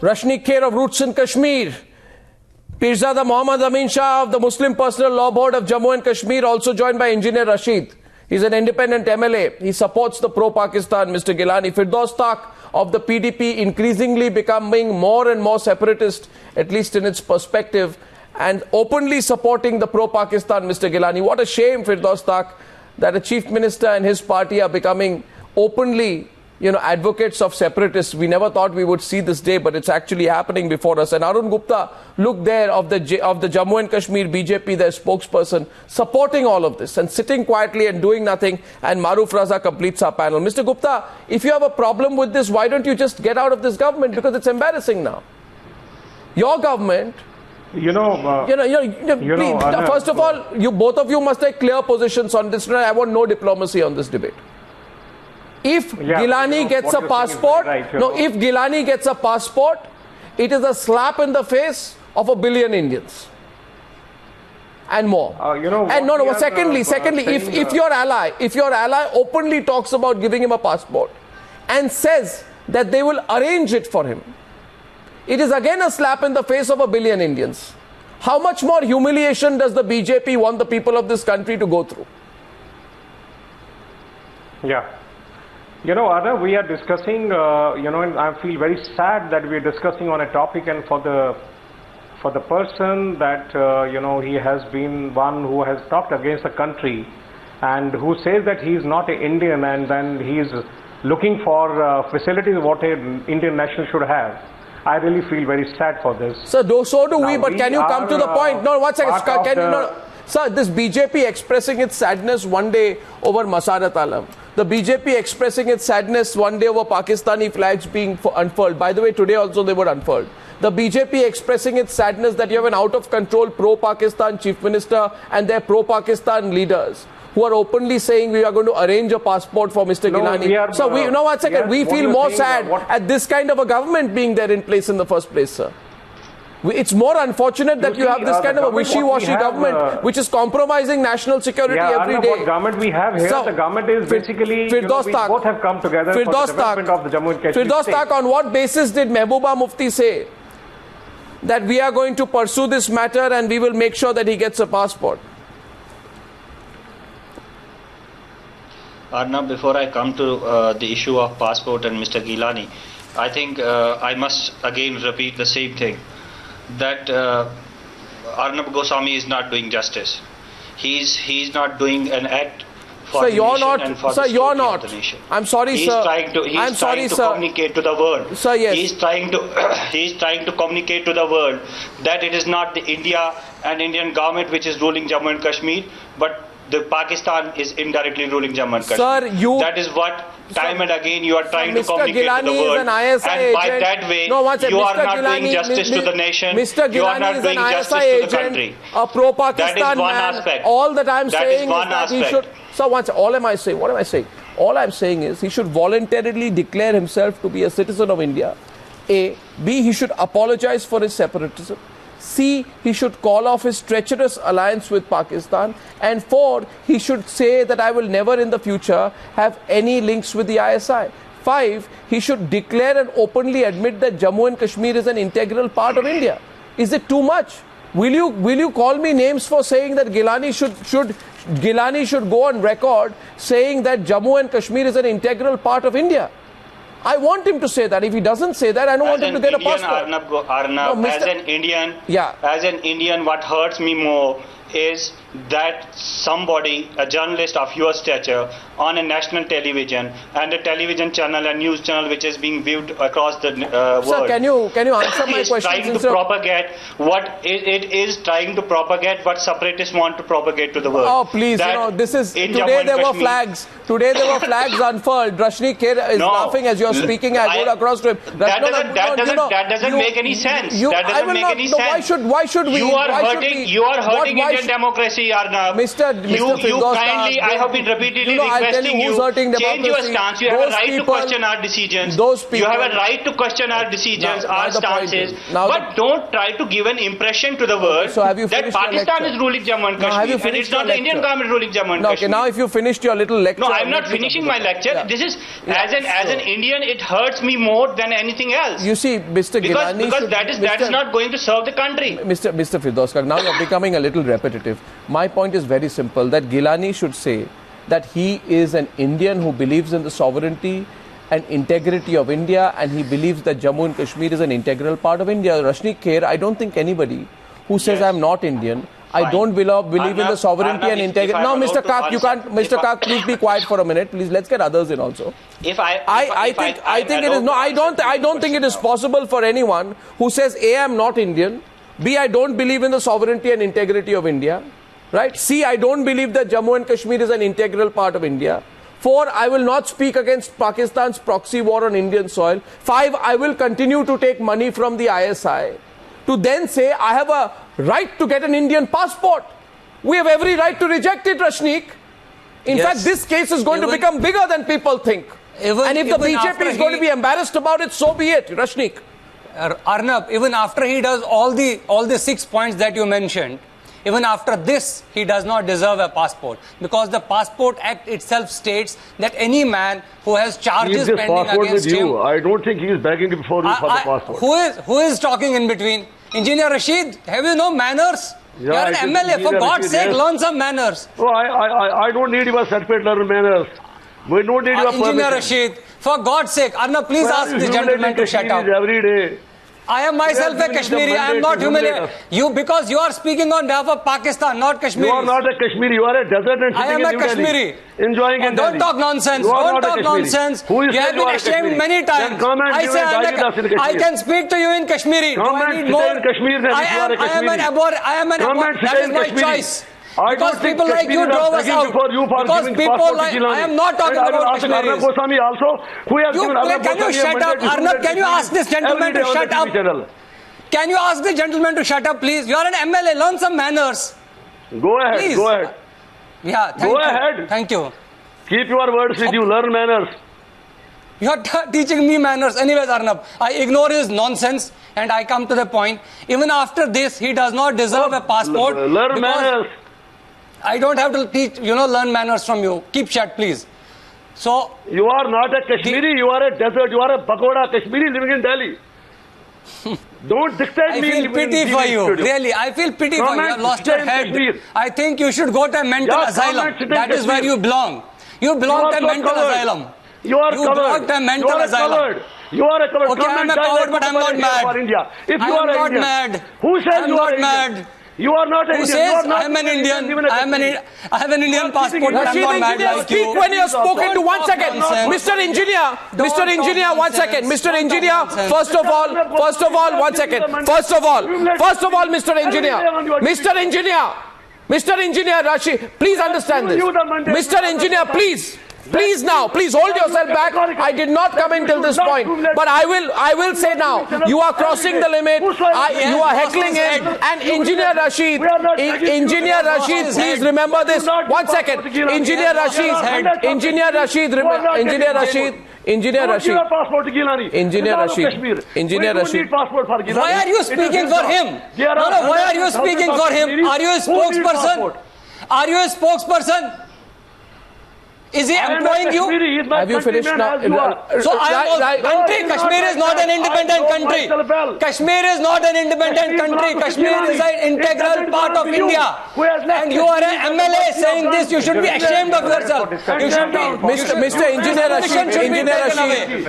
Rashneek Kher of Roots in Kashmir. Pirzada Mohd Amin Shah of the Muslim Personal Law Board of Jammu and Kashmir, also joined by Engineer Rashid. He's an independent MLA. He supports the pro-Pakistan, Mr. Geelani. Firdous Tak of the PDP, increasingly becoming more and more separatist, at least in its perspective, and openly supporting the pro-Pakistan, Mr. Geelani. What a shame, Firdous Tak, that a chief minister and his party are becoming openly, advocates of separatists. We never thought we would see this day, but it's actually happening before us. And Arun Gupta, look there, of the Jammu and Kashmir BJP, their spokesperson, supporting all of this and sitting quietly and doing nothing. And Maroof Raza completes our panel. Mr. Gupta, if you have a problem with this, why don't you just get out of this government? Because it's embarrassing now. Your government... please, first of all, both of you must take clear positions on this. I want no diplomacy on this debate. If Geelani gets a passport, if Geelani gets a passport, it is a slap in the face of 1 billion Indians and more. Secondly, if your ally openly talks about giving him a passport and says that they will arrange it for him, it is again a slap in the face of 1 billion Indians. How much more humiliation does the BJP want the people of this country to go through? Yeah. Arnab, we are discussing, and I feel very sad that we are discussing on a topic, and for the person that, he has been one who has talked against the country and who says that he is not an Indian, and then he is looking for facilities what an Indian national should have. I really feel very sad for this. So do we, but can you come to the point? No, 1 second. Sir, this BJP expressing its sadness one day over Masarat Alam. The BJP expressing its sadness one day over Pakistani flags being unfurled. By the way, today also they were unfurled. The BJP expressing its sadness that you have an out-of-control pro-Pakistan chief minister and their pro-Pakistan leaders who are openly saying we are going to arrange a passport for Mr. Geelani. So we feel more sad at this kind of a government being there in place in the first place, sir. It's more unfortunate that you have this kind of a wishy-washy government which is compromising national security every day. What government we have here, the government is basically, we both have come together for the development of the Jammu and Kashmir Firdous Tak, on what basis did Mehbooba Mufti say that we are going to pursue this matter and we will make sure that he gets a passport? Arnab, before I come to the issue of passport and Mr. Geelani, I think I must again repeat the same thing, that Arnab Goswami is not doing justice. He's not doing an act for the nation and for the security of the nation. I'm sorry, sir. He's trying to communicate to the world. Sir, yes. He's trying to communicate to the world that it is not the India and Indian government which is ruling Jammu and Kashmir, but the Pakistan is indirectly ruling Jammu and Kashmir. Sir, that is what time and again you are trying to communicate to the world. And by that way, you are not doing justice to the nation. You are not doing justice to the country. A pro-Pakistan that is one man. aspect. All that I'm saying is one that aspect. He should... So what am I saying? What am I saying? All I'm saying is he should voluntarily declare himself to be a citizen of India. A. B. He should apologize for his separatism. C. He should call off his treacherous alliance with Pakistan. And 4. He should say that I will never in the future have any links with the ISI. 5. He should declare and openly admit that Jammu and Kashmir is an integral part of India. Is it too much? Will you call me names for saying that Geelani should go on record saying that Jammu and Kashmir is an integral part of India? I want him to say that. If he doesn't say that, I don't want him to get a passport. Arnab, as an Indian, what hurts me more is that somebody, a journalist of your stature, on a national television and a television channel, a news channel which is being viewed across the world. Sir, can you answer my question? Trying to propagate what separatists want to propagate to the world. Oh, please, today there were flags. Today there were flags unfurled. Rashneek Kher is laughing as you are speaking. I go across to him. That doesn't make any sense. That doesn't make any sense. Why should we? You are hurting Indian democracy, Arnab. Mr. You Firdous kindly, Tak, I have been repeatedly I'll tell requesting you who's hurting change your democracy. stance. You have a Those right people- to question our decisions. those people- You have a right to question our decisions, Now our the point stances. is- now but don't try to give an impression to the world so have you that finished your Pakistan lecture? is ruling Jammu and Now, have you Kashmir. And finished it's not your the Indian lecture? government ruling Jammu and No, Kashmir. okay, now if you finished your little lecture... No, I'm let not me finishing come my to that. lecture. Yeah. This is, Yeah, as an Indian, it hurts me more than anything else. You see, Mr. Because Geelani... that is not going to serve the country. Mr. Firdous Tak, now you're becoming a little repetitive. My point is very simple, that Geelani should say that he is an Indian who believes in the sovereignty and integrity of India, and he believes that Jammu and Kashmir is an integral part of India. Rashneek Kher, I don't think anybody who says I'm not Indian, I don't believe in the sovereignty and integrity. No, Mr. Kak, you can't. Mr. Kak, please be quiet for a minute. Please, let's get others in also. I think it is no. I don't think it is possible for anyone who says A, I'm not Indian. B, I don't believe in the sovereignty and integrity of India. Right? C, I don't believe that Jammu and Kashmir is an integral part of India. 4, I will not speak against Pakistan's proxy war on Indian soil. 5, I will continue to take money from the ISI. To then say, I have a right to get an Indian passport. We have every right to reject it, Rashneek. In fact, this case is going to become bigger than people think. And if the BJP is going to be embarrassed about it, so be it, Rashneek. Arnab, even after he does all the 6 points that you mentioned, even after this, he does not deserve a passport, because the Passport Act itself states that any man who has charges pending against him... I don't think he is begging before you for the passport. Who is talking in between? Engineer Rashid, have you no manners? Yeah, you are an MLA, for God's sake, learn some manners. Oh, I don't need your certificate learn manners. We don't need your Engineer permission. Rashid, for God's sake, Arnab, please ask this gentleman to shut up. Every day. I am myself a Kashmiri. I am not humiliated. Because you are speaking on behalf of Pakistan, not Kashmiri. You are not a Kashmiri. You are a desert and I am a Kashmiri. Enjoying it. Don't talk nonsense. Don't talk nonsense. You have been ashamed many times. I say I can speak to you in Kashmiri. Do I need more? I am an abhor. That is my choice. Because people like you drove us out. Because people like... I am not talking about Kashmiris. Arnab Goswami also, who has given Arnab Can you shut up? Arnab, can you ask this gentleman to shut up? Can you ask the gentleman to shut up, please? You are an MLA. Learn some manners. Go ahead. Please. Go ahead. Yeah, thank you. Go ahead. Thank you. Keep your words with you. Learn manners. You are teaching me manners. Anyways, Arnab, I ignore his nonsense and I come to the point. Even after this, he does not deserve a passport. Learn manners. I don't have to teach, learn manners from you. Keep shut, please. So... You are not a Kashmiri, you are a desert, you are a Pagoda Kashmiri living in Delhi. Don't dictate me. I feel pity for you. Really, I feel pity for you. You have lost your head. I think you should go to a mental asylum. That is where you belong. You belong to a mental asylum. You are covered. belong to a mental asylum. You are a covered. Okay, I am a coward, but I am not mad. If you are not mad. Who says you are mad? You are not an Who Indian. says I am an Indian? I have an Indian passport, but I am not mad like you. Speak when you are spoken to. 1 second. Mr. Engineer, 1 second. Mr. Engineer, first of all, 1 second. First of all, Mr. Engineer, Rashid, please understand this. Mr. Engineer, please hold yourself back. I did not come in till this point, but I will say now, you are crossing the limit. You are heckling him. And Engineer Rashid, please remember this. 1 second. Engineer Rashid. Why are you speaking for him? Why are you speaking for him? Are you a spokesperson? Are you a spokesperson? Is he employing you? Have you finished now? So country. Kashmir is not an independent country. Kashmir is not an independent country. Kashmir is an integral part of India. And you are an MLA saying this. You should be ashamed of yourself. You should be. Mr.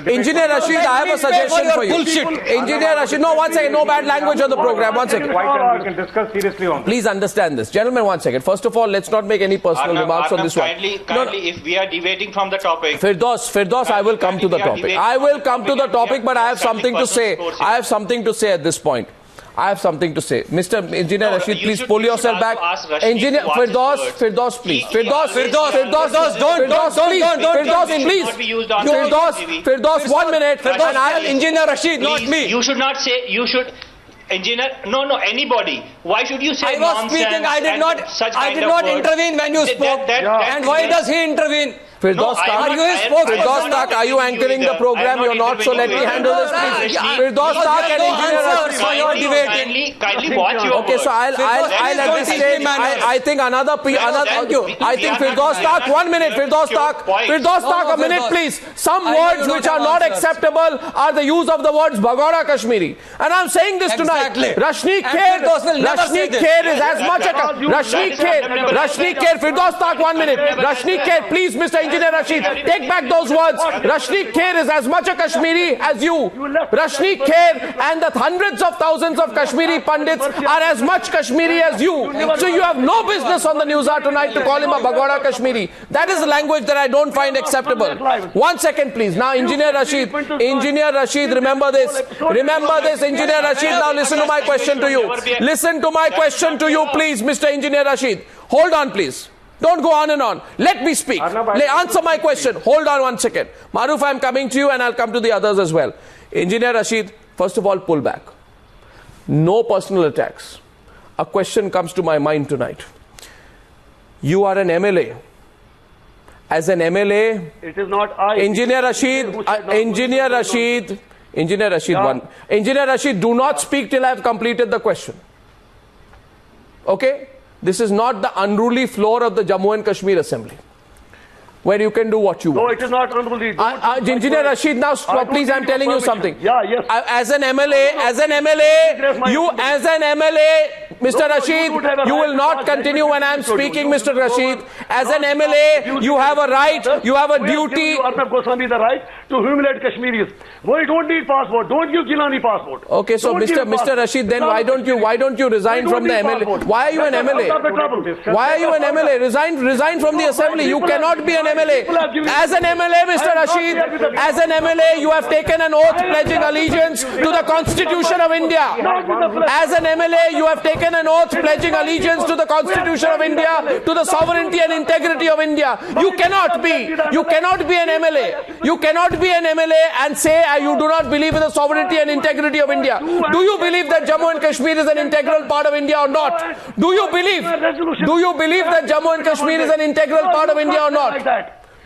Engineer Rashid, I have a suggestion for you. Engineer Rashid, no, 1 second. No bad language on the program. 1 second. We can discuss seriously on this. Please understand this. Gentlemen, 1 second. First of all, let's not make any personal remarks on this one. Kindly, if we are debating from the topic. Firdous, I will come to the topic. I will come to the topic, but I have something to say. I have something to say at this point. I have something to say. Mr. Engineer Rashid, please pull yourself back. Engineer Firdous, please. Firdous, please. Firdous, 1 minute. Engineer Rashid, not me. You should not say, Engineer, no, anybody. Why should you say I was speaking, I did not intervene when you spoke. And why does he intervene? Firdous Tak, Firdous Tak, are you anchoring the program? You're not, so let me handle this, please. Firdous Tak and Engineer Rashid. Kindly watch your Okay, so I'll at this stage, I think I think Firdous Tak, 1 minute, Firdous Tak, a minute, please. Some words which are not acceptable are the use of the words Bhagoda Kashmiri. And I'm saying this tonight. Rashneek Kher is as much a Rashneek Kher, Firdous Tak, 1 minute. Rashneek Kher, please, Mr. Engineer Rashid, take back those words. Rashneek Kher is as much a Kashmiri as you. Rashneek Kher and the hundreds of thousands of Kashmiri pundits are as much Kashmiri as you. So you have no business on the Newshour tonight to call him a Bhagoda Kashmiri. That is a language that I don't find acceptable. 1 second, please. Now, Engineer Rashid, remember this. Engineer Rashid, now listen to my question to you. Listen to my question to you, please, Mr. Engineer Rashid. Hold on, please. Don't go on and on. Let me speak. Answer my question. Hold on 1 second. Maroof, I'm coming to you and I'll come to the others as well. Engineer Rashid, first of all, pull back. No personal attacks. A question comes to my mind tonight. You are an MLA. As an MLA... It is not I. Engineer Rashid, do not speak till I have completed the question. Okay? This is not the unruly floor of the Jammu and Kashmir Assembly, where you can do what you want. No, it is not unruly. Engineer Rashid, now please, I'm telling you something. Yes. As an MLA, Mr. Rashid, you will not continue when I'm speaking, Mr. Rashid. As an MLA, you have a right, you have a duty. Arnab Goswami the right to humiliate Kashmiris. We don't need passport. Don't give Geelani passport. Okay, so Mr. Rashid, then why don't you resign from the MLA? Why are you an MLA? Why are you an MLA? Resign from the assembly. You cannot be an MLA. As an MLA, Mr. Rashid, as an MLA, you have taken an oath pledging allegiance to the Constitution of India. As an MLA, you have taken an oath pledging allegiance to the Constitution of India, to the sovereignty and integrity of India. You cannot be an MLA. You cannot be an MLA and say you do not believe in the sovereignty and integrity of India. Do you believe that Jammu and Kashmir is an integral part of India or not? Do you believe that Jammu and Kashmir is an integral part of India or not?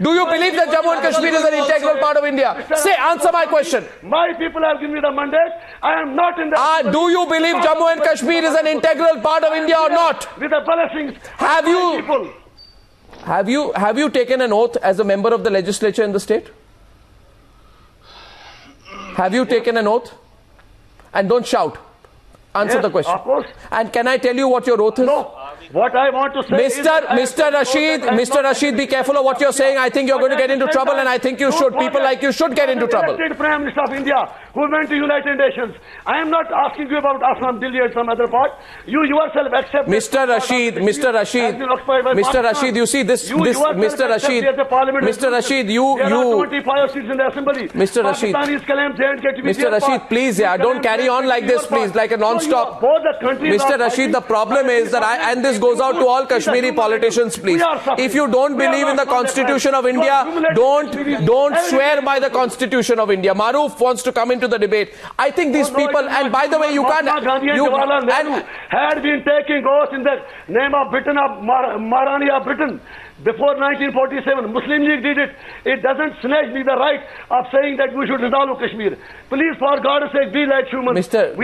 Do you believe that Jammu and Kashmir is an integral part of India? Answer my question. My people have given me the mandate. I am not in the... do you believe Jammu and Kashmir is an integral part of India or not? With the blessings. Have you taken an oath as a member of the legislature in the state? Have you taken an oath? And don't shout. Answer the question. Of course. And can I tell you what your oath is? No. What I want to say Mr. Rashid, be careful of what you're saying. I think you're going to get into trouble, and I think you should. People like you should get into trouble. Elected Prime Minister of India, who went to United Nations. I am not asking you about Assam, Delhi, and some other part. You yourself accept. Mr. Rashid, you see this, Mr. Rashid, you. There are 25 seats in the assembly. Mr. Rashid, please, don't carry on like this, please, like a non-stop. Mr. Rashid, the problem is that and this goes out to all Kashmiri politicians, please. If you don't believe in the Constitution of India, don't swear by the Constitution of India. Maroof wants to come into the debate. I think these people, and by the way, you can't... had been taking oath in the name of Britain, of Maharani of Britain. Before 1947, Muslim League did it. It doesn't snatch me the right of saying that we should resolve Kashmir. Please, for God's sake, be like humans. Mr.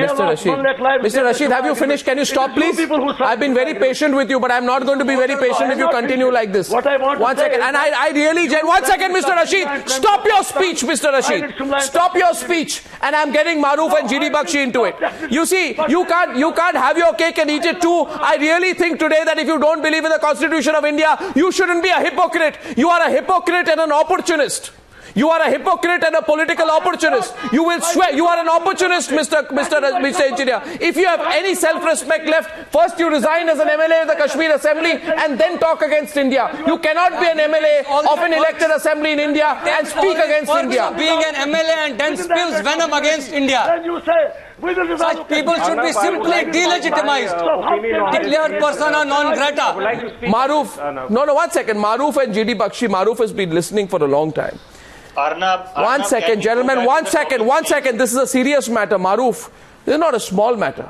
Rashid, have you finished? Can you stop, please? I've been very patient with you, but I'm not going to be very patient if you continue like this. What I want to say, and I really... 1 second, Mr. Rashid. Stop your speech, Mr. Rashid. Stop your speech. And I'm getting Maroof and D Bakshi into it. You see, you can't have your cake and eat it too. I really think today that if you don't believe in the Constitution of India, you shouldn't be a hypocrite. You are a hypocrite and an opportunist. You are a hypocrite and a political opportunist. You will swear. You are an opportunist, Mr. Engineer. If you have any self-respect left, first you resign as an MLA of the Kashmir Assembly and then talk against India. You cannot be an MLA of an elected assembly in India and speak against India. Being an MLA and then spills venom against India. Then you say, such people should be simply delegitimized, declared persona non grata. Maroof, no, 1 second. Maroof and D Bakshi. Maroof has been listening for a long time. Arnab, 1 second, gentlemen. 1 second. This is a serious matter. Maroof, This is not a small matter.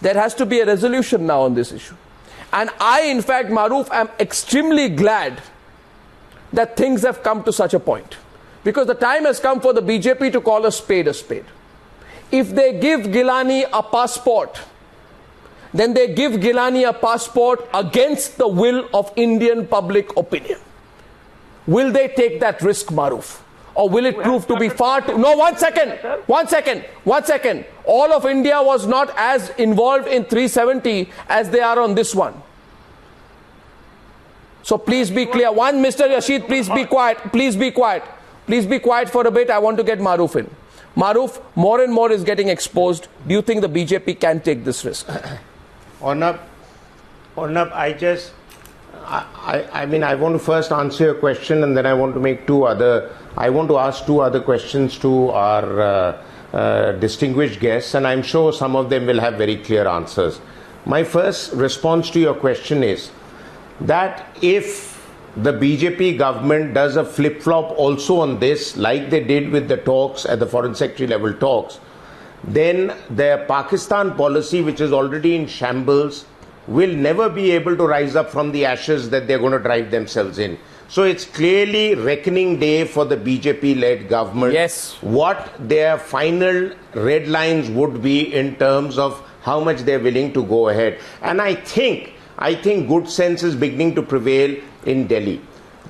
There has to be a resolution now on this issue. And I, in fact, Maroof, am extremely glad that things have come to such a point. Because the time has come for the BJP to call a spade a spade. If they give Geelani a passport, then they give Geelani a passport against the will of Indian public opinion. Will they take that risk, Maroof? Or will it prove to be far too... No, one second. All of India was not as involved in 370 as they are on this one. So please be clear. One, Mr. Rashid, please be quiet. Please be quiet. Please be quiet for a bit. I want to get Maroof in. Maroof, more and more is getting exposed. Do you think the BJP can take this risk? Arnab, I mean, I want to first answer your question, and then I want to ask two other questions to our distinguished guests, and I'm sure some of them will have very clear answers. My first response to your question is that if the BJP government does a flip-flop also on this, like they did with the talks at the Foreign Secretary level talks, then their Pakistan policy, which is already in shambles, will never be able to rise up from the ashes that they're going to drive themselves in. So it's clearly reckoning day for the BJP-led government. Yes. What their final red lines would be in terms of how much they're willing to go ahead. And I think good sense is beginning to prevail in Delhi.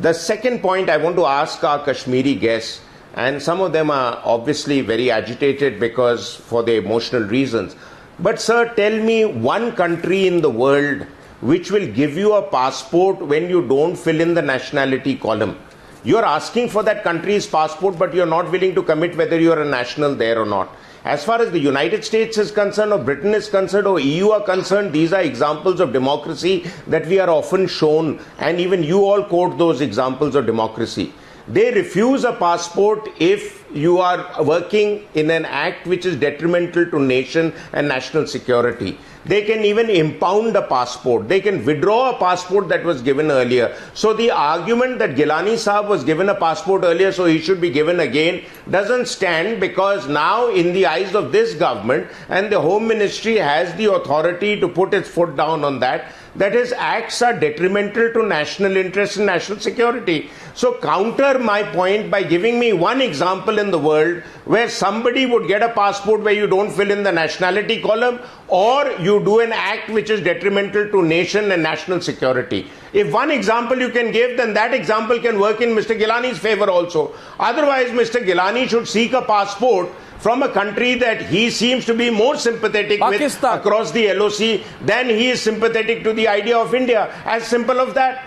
The second point I want to ask our Kashmiri guests, and some of them are obviously very agitated because for their emotional reasons. But sir, tell me one country in the world which will give you a passport when you don't fill in the nationality column. You're asking for that country's passport, but you're not willing to commit whether you're a national there or not. As far as the United States is concerned, or Britain is concerned, or EU are concerned, these are examples of democracy that we are often shown, and even you all quote those examples of democracy. They refuse a passport if you are working in an act which is detrimental to nation and national security. They can even impound a passport. They can withdraw a passport that was given earlier. So the argument that Geelani Saab was given a passport earlier, so he should be given again, doesn't stand, because now in the eyes of this government, and the Home Ministry has the authority to put its foot down on that his acts are detrimental to national interest and national security. So counter my point by giving me one example in the world where somebody would get a passport where you don't fill in the nationality column, or you do an act which is detrimental to nation and national security. If one example you can give, then that example can work in Mr. Geelani's favor also. Otherwise, Mr. Geelani should seek a passport from a country that he seems to be more sympathetic with across the LOC than he is sympathetic to the idea of India. As simple as that.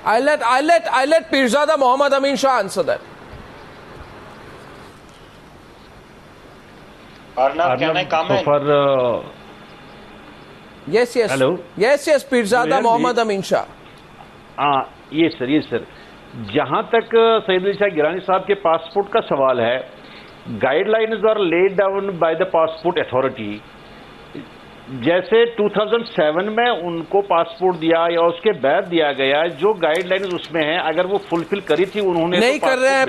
I'll let Pirzada Mohd Amin Shah answer that. Arnab, can I comment? Yes. Hello. Yes, Pirzada Mohd Amin Shah. Yes, sir. जहां तक सैयद शाह गिलानी साहब के passport का सवाल है, guidelines are laid down by the passport authority. जैसे 2007 में उनको पासपोर्ट दिया या उसके बाद दिया गया, जो गाइडलाइंस उसमें है, अगर वो फुलफिल करी थी उन्होंने, नहीं कर रहे हैं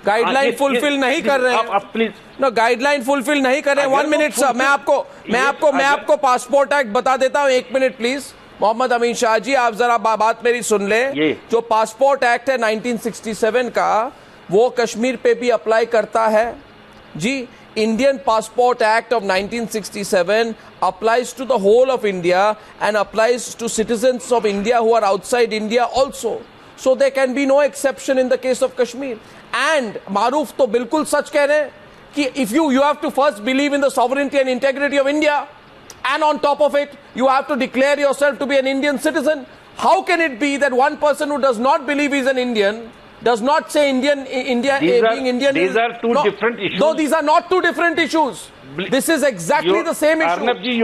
गाइडलाइन फुलफिल नहीं कर रहे हैं. आप प्लीज गाइडलाइन फुलफिल नहीं कर रहे हैं. 1 मिनट सर, मैं आपको पासपोर्ट एक्ट बता देता हूं. 1 मिनट प्लीज. मोहम्मद अमीन शाह जी, आप जरा बात मेरी सुन ले. जो पासपोर्ट एक्ट है 1967 का, वो कश्मीर पे भी अप्लाई करता है जी. Indian Passport Act of 1967 applies to the whole of India and applies to citizens of India who are outside India also. So there can be no exception in the case of Kashmir. And Maroof to bilkul sach keh rahe ki if you have to first believe in the sovereignty and integrity of India, and on top of it you have to declare yourself to be an Indian citizen. How can it be that one person who does not believe he is an Indian does not say Indian? These are two different issues. No, these are not two different issues. This is exactly the same issue. Arnab ji,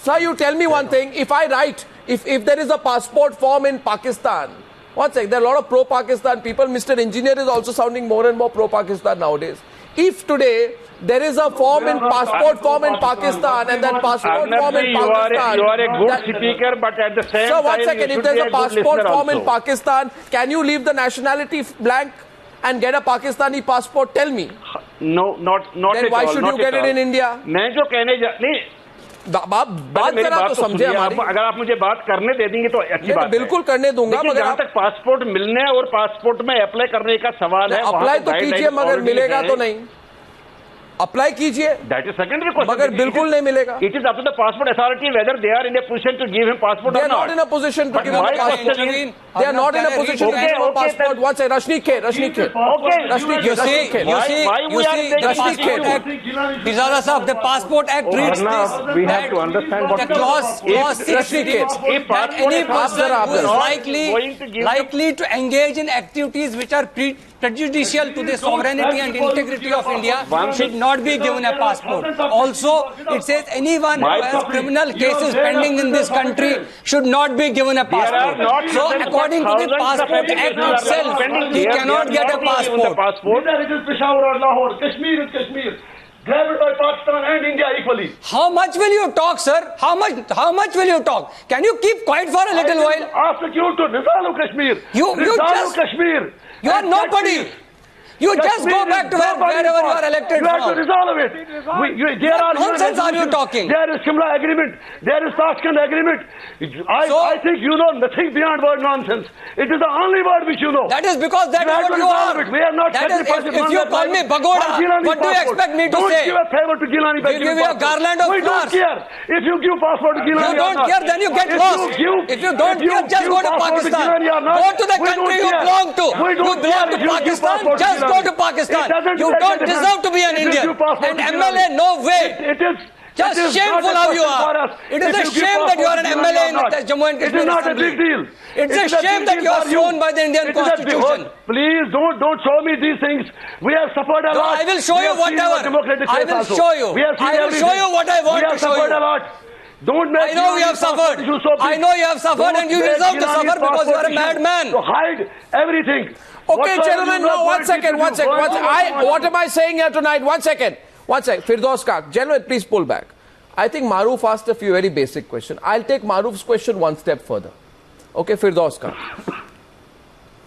Sir, you tell me one thing. If I write, if there is a passport form in Pakistan, one second, there are a lot of pro-Pakistan people. Mr. Engineer is also sounding more and more pro-Pakistan nowadays. If today there is a passport form in Pakistan, and that passport form in Pakistan... You are a good speaker, but at the same time... Sir, one second, if there is a passport form in Pakistan, can you leave the nationality blank and get a Pakistani passport? Tell me. No, not then at why all. should you get it in India? मैं जो कहने नहीं बात करा तो समझे हमारी। अगर आप मुझे बात करने दे देंगे तो अच्छी बात है। बिल्कुल करने दूंगा, मगर जहां तक पासपोर्ट मिलने और पासपोर्ट में अप्लाई करने का सवाल है, अप्लाई तो कीजिए मगर मिलेगा तो नहीं। अप्लाई कीजिए, दैट इज सेकेंडरी क्वेश्चन, मगर बिल्कुल नहीं मिलेगा। It is up to the passport authority whether they are in a position to give him passport और not. They are not in a position to give him a passport. They are not in a position to give him a passport. What's it? Rashneek Kher. You see, Rashneek Kher. Pirzada Sahab, the Passport Act reads this. We have to understand what clause 6 states that any person who is likely to engage in activities which are prejudicial to the sovereignty and integrity of India should not be given a passport. Also, it says anyone who has criminal cases pending in this country should not be given a passport. So, according to the Passport Act itself, he cannot get a passport. It is Peshawar or Lahore. Kashmir is Kashmir. Grabbed by Pakistan and India equally. How much will you talk, sir? How much will you talk? Can you keep quiet for a little while? Ask you to resolve Kashmir. You just Kashmir. You are nobody. You just go back to wherever you are elected from. You have to resolve it. What nonsense are you talking? There is Shimla agreement. There is Tashkent agreement. I think you know nothing beyond word nonsense. It is the only word which you know. That is because that is what you are. We are not that is, if you call me Bagoda, what do you expect me to say? Don't give a favor to Geelani by give you a garland of flowers. We don't care. If you give passport to Geelani, you don't care, then you get lost. If you don't care, just go to Pakistan. Go to the country you belong to. You belong to Pakistan, just go to Pakistan. You don't deserve to be an Indian. And MLA, no way. It is just shameful how you are. It is a shame that you are an MLA in Jammu and Kashmir. It is not a big deal. It's a shame that you are sworn by the Indian Constitution. Please don't show me these things. We have suffered a lot. I will show you whatever. I will show you. I will show you what I want to show you. We have suffered a lot. Don't make I know you have suffered. I know you have suffered and you deserve to suffer because you are a madman. To hide everything. Okay, gentlemen, no, one second. What am I saying here tonight? One second. Firdous Tak, gentlemen, please pull back. I think Maroof asked a few very basic questions. I'll take Maroof's question one step further. Okay, Firdous Tak.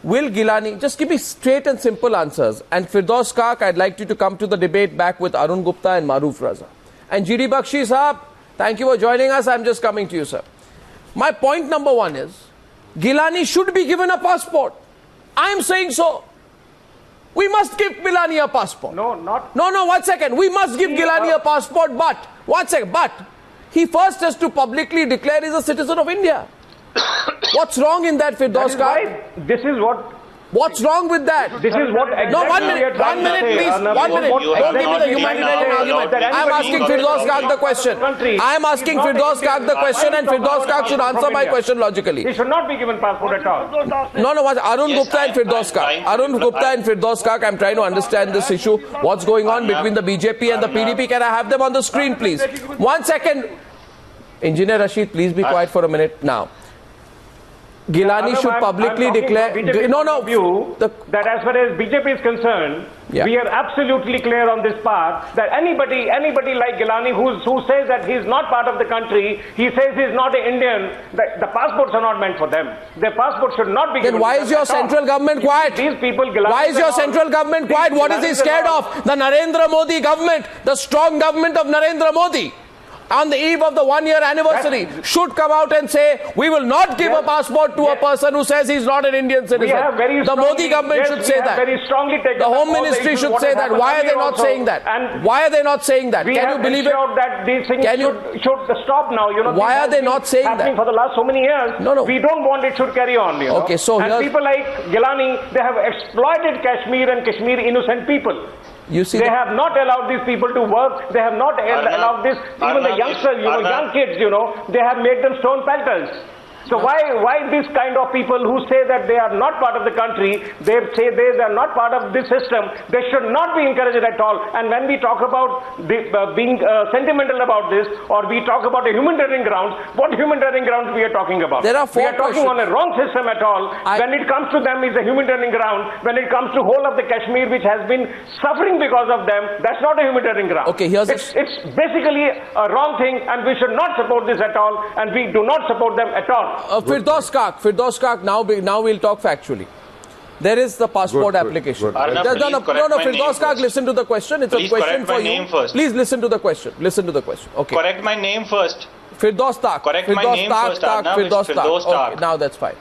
Will Geelani, just give me straight and simple answers. And Firdous Tak, I'd like you to come to the debate back with Arun Gupta and Maroof Raza. And D Bakshi Sahab, thank you for joining us. I'm just coming to you, sir. My point number one is, Geelani should be given a passport. I'm saying so. We must give Geelani a passport. No, 1 second. We must give Geelani a passport, but, 1 second, but he first has to publicly declare he's a citizen of India. What's wrong in that, Firdous Tak? This is what... What's wrong with that? This is what exactly No, 1 minute, please. 1 minute. Don't give me the humanitarian argument. I'm asking Firdous Tak the question. I'm asking Firdous Tak the question and Firdous Tak should answer my question logically. He should not be given passport at all. No, Arun Gupta and Firdous Tak. Arun Gupta and Firdous Tak, I'm trying to understand this issue. What's going on between the BJP and the PDP? Can I have them on the screen, please? 1 second. Engineer Rashid, please be quiet for a minute now. Geelani should publicly declare... that as far as BJP is concerned, we are absolutely clear on this part that anybody like Geelani who says that he's not part of the country, he says he's not an Indian, the passports are not meant for them. Their passports should not be given. Then why is your central government quiet? These people, why is your central government quiet? What is he scared of? The Narendra Modi government, the strong government of Narendra Modi, on the eve of the 1-year anniversary, should come out and say, we will not give a passport to a person who says he's not an Indian citizen. The Modi government should say that. The Home Ministry should say that. Why are they not saying that? And why are they not saying that? Can you believe it? That these things should stop now. Why are they not saying that? For the last so many years, we don't want it should carry on. Okay, so and people like Geelani, they have exploited Kashmir and Kashmir innocent people. You see, they have not allowed these people to work. They have not allowed this. Even the youngsters, young kids, they have made them stone pelters. So why this kind of people who say that they are not part of the country, they say they are not part of this system, they should not be encouraged at all. And when we talk about being sentimental about this, or we talk about a humanitarian grounds, what humanitarian grounds we are talking about? There are we are talking on a wrong system at all. When it comes to them, it's a humanitarian ground. When it comes to whole of the Kashmir, which has been suffering because of them, that's not a humanitarian ground. Okay, it's basically a wrong thing, and we should not support this at all, and we do not support them at all. Firdous Tak, now we'll talk factually. There is the passport application. Arnab, No, Firdous Tak, listen to the question. It's a question for you. Please listen to the question. Listen to the question. Okay. Correct my name first. Firdous Tak. Correct my name first, Arnab. Firdous Tak. Tak. Okay, now that's fine.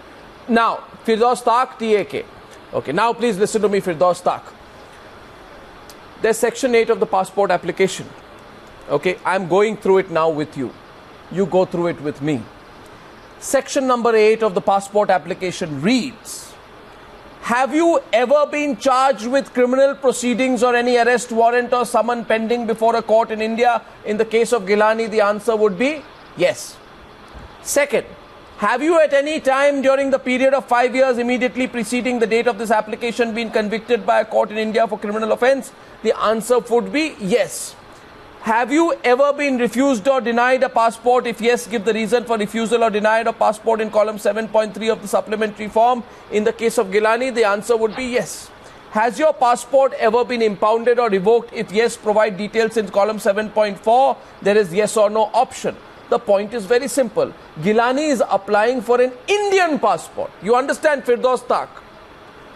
Now, Firdous Tak, TAK. Okay, now please listen to me, Firdous Tak. There's section 8 of the passport application. Okay, I'm going through it now with you. You go through it with me. Section number 8 of the passport application reads, have you ever been charged with criminal proceedings or any arrest warrant or summon pending before a court in India? In the case of Geelani, the answer would be yes. Second, have you at any time during the period of 5 years immediately preceding the date of this application been convicted by a court in India for criminal offence? The answer would be yes. Have you ever been refused or denied a passport? If yes, give the reason for refusal or denial of passport in column 7.3 of the supplementary form. In the case of Geelani, the answer would be yes. Has your passport ever been impounded or revoked? If yes, provide details in column 7.4. There is yes or no option. The point is very simple. Geelani is applying for an Indian passport. You understand, Firdous Tak?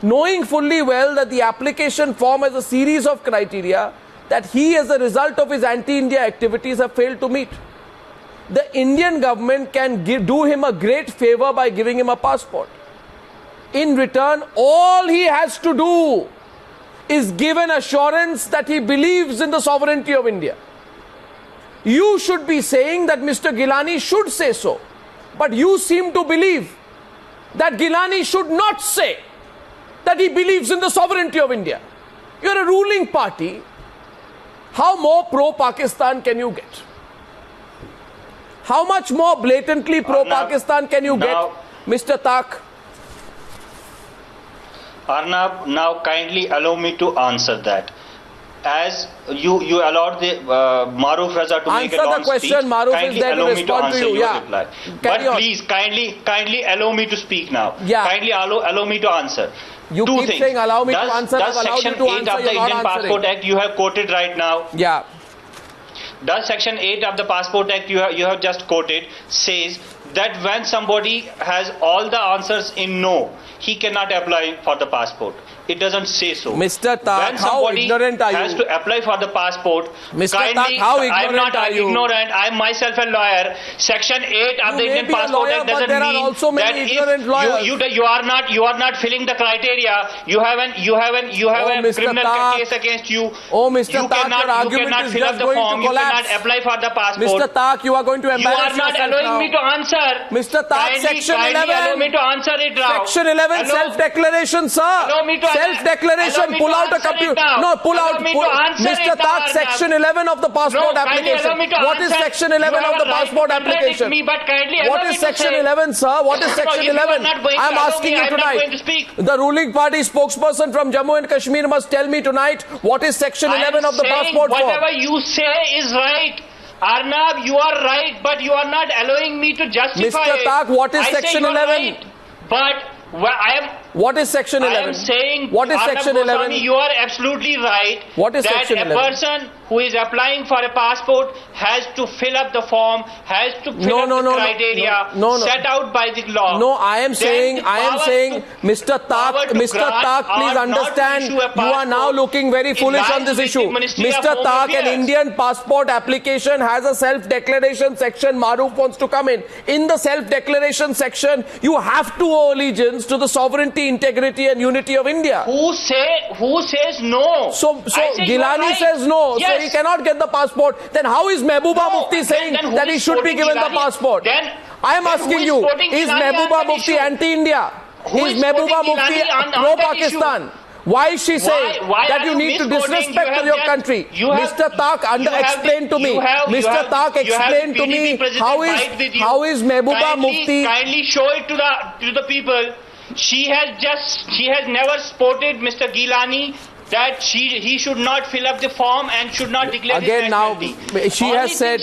Knowing fully well that the application form has a series of criteria that he, as a result of his anti-India activities, have failed to meet. The Indian government can do him a great favor by giving him a passport. In return, all he has to do is give an assurance that he believes in the sovereignty of India. You should be saying that Mr. Geelani should say so. But you seem to believe that Geelani should not say that he believes in the sovereignty of India. You're a ruling party. How more pro-Pakistan can you get? How much more blatantly pro-Pakistan can you get, Mr. Tak? Arnab, now kindly allow me to answer that. As you allowed the Maroof Raza to make a long speech, kindly allow me to answer your reply. But please, kindly allow me to speak now. Kindly allow me to answer. You keep saying allow me to answer. Does Section 8 of the Indian Passport Act you have quoted right now? Yeah. Does Section 8 of the Passport Act you have just quoted says that when somebody has all the answers in no, he cannot apply for the passport? It doesn't say so. Mr. Tak, how ignorant are you? Has to apply for the passport. Mr. Tak, how ignorant are you? I'm not ignorant. I'm myself a lawyer. Section 8 of the Indian Passport Act doesn't mean that if you are not filling the criteria, you have a criminal case against you. Oh, Mr. Tak, your argument is just going to collapse. You cannot apply for the passport. Mr. Tak, you are going to embarrass yourself now. You are not allowing me to answer. Mr. Tak, Section 11. Allow me to answer it now. Section 11, self-declaration, sir. Allow me to self-declaration, pull out a computer. No, pull out. Mr. Tak, Section 11 of the passport application. What is Section 11 of the passport application? What is Section 11, sir? What is Section 11? I'm asking you tonight. The ruling party spokesperson from Jammu and Kashmir must tell me tonight what is Section 11 of the passport form. Whatever you say is right. Arnab, you are right, but you are not allowing me to justify Mr. Tak, what is Section 11? Right, but what is Section 11? I am saying, what is Section 11? You are absolutely right. What is Section 11? That a person who is applying for a passport has to fill up the form, has to fill up the criteria set out by the law. No, I am saying, Mr. Tak, please understand, you are now looking very foolish on this issue. Mr. Tak, an Indian passport application has a self-declaration section. Maroof wants to come in. In the self-declaration section, you have to owe allegiance to the sovereignty, integrity and unity of India. Who says no? So Geelani says no. Yes. So he cannot get the passport. Then how is Mehbooba Mufti saying that he should be given the passport? I am asking you, is Mehbooba Mufti anti-India? Is Mehbooba Mufti pro-Pakistan? Why is she saying that you need to disrespect to your country? Mr. Tak, explain to me. Mr. Tak, explain to me how is Mehbooba Mufti? Kindly show it to the people. She has never supported Mr. Geelani that he should not fill up the form and should not declare again now she has said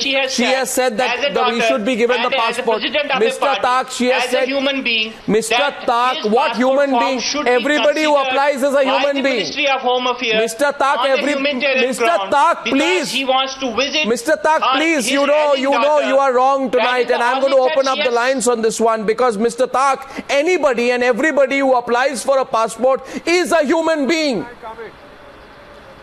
that he should be given the passport. Mr. Tak, she has said, human being, Mr. Tak, what human being? Everybody who applies is a human being. Ministry of Home Affairs, Mr. Tak, Mr. Tak, please. He wants to visit. Mr. Tak, please. You know you are wrong tonight, and I'm going to open up the lines on this one, because Mr. Tak, anybody and everybody who applies for a passport is a human being.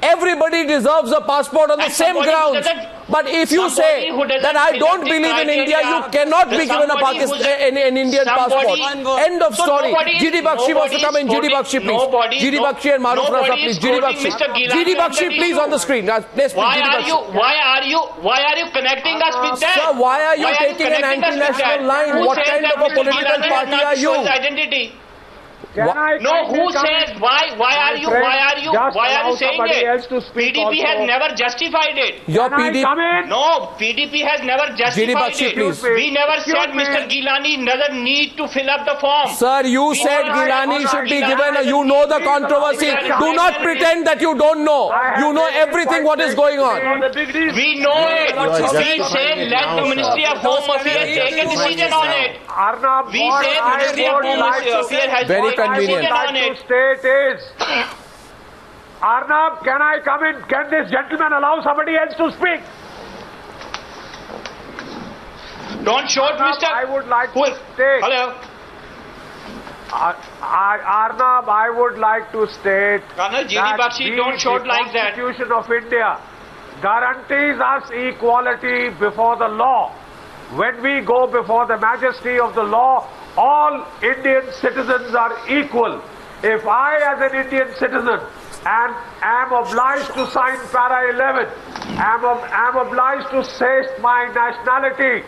Everybody deserves a passport on the same grounds. But if you say that I don't believe in India, you cannot be given an Indian passport. End of story. D Bakshi wants to come in. D Bakshi, please. D Bakshi and Maroof Raza, please. D Bakshi, please, on the screen. Why are you connecting us with that? Sir, why are you taking an anti-national line? What kind of a political party are you? Identity. Who says why are you saying it? PDP has never justified it. Your PDP? No, PDP has never justified it. Please. We never said Mr. Geelani doesn't need to fill up the form. Sir, you said Geelani should be given. You know the controversy. Do not pretend that you don't know. You know everything what is going on. We know it. We said let the Ministry of Home Affairs take a decision on it. Arnab, we said Ministry of Home Affairs has very convenient. To state is, Arnab, can I come in? Can this gentleman allow somebody else to speak? Don't shout, Mr. I would like to state. Hello. Arnab, I would like to state Colonel G. D. Bakshi, don't shout like that. The Constitution of India guarantees us equality before the law. When we go before the majesty of the law, all Indian citizens are equal. If I, as an Indian citizen, am obliged to sign Para 11, am obliged to say my nationality,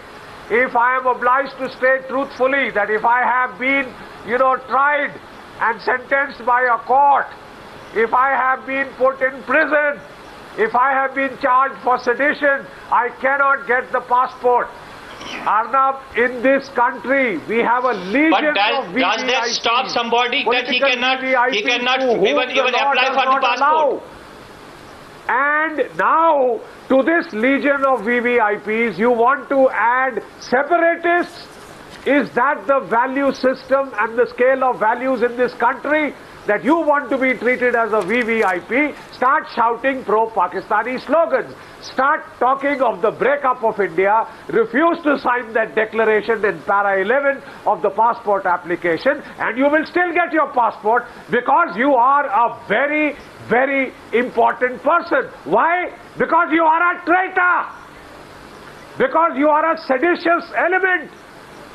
if I am obliged to state truthfully that if I have been, tried and sentenced by a court, if I have been put in prison, if I have been charged for sedition, I cannot get the passport. Arnab, in this country, we have a legion of VVIPs. Does that stop somebody that he cannot even apply for the passport? And now, to this legion of VVIPs, you want to add separatists? Is that the value system and the scale of values in this country? That you want to be treated as a VVIP? Start shouting pro-Pakistani slogans. Start talking of the breakup of India. Refuse to sign that declaration in Para 11 of the passport application, and you will still get your passport because you are a very, very important person. Why? Because you are a traitor. Because you are a seditious element.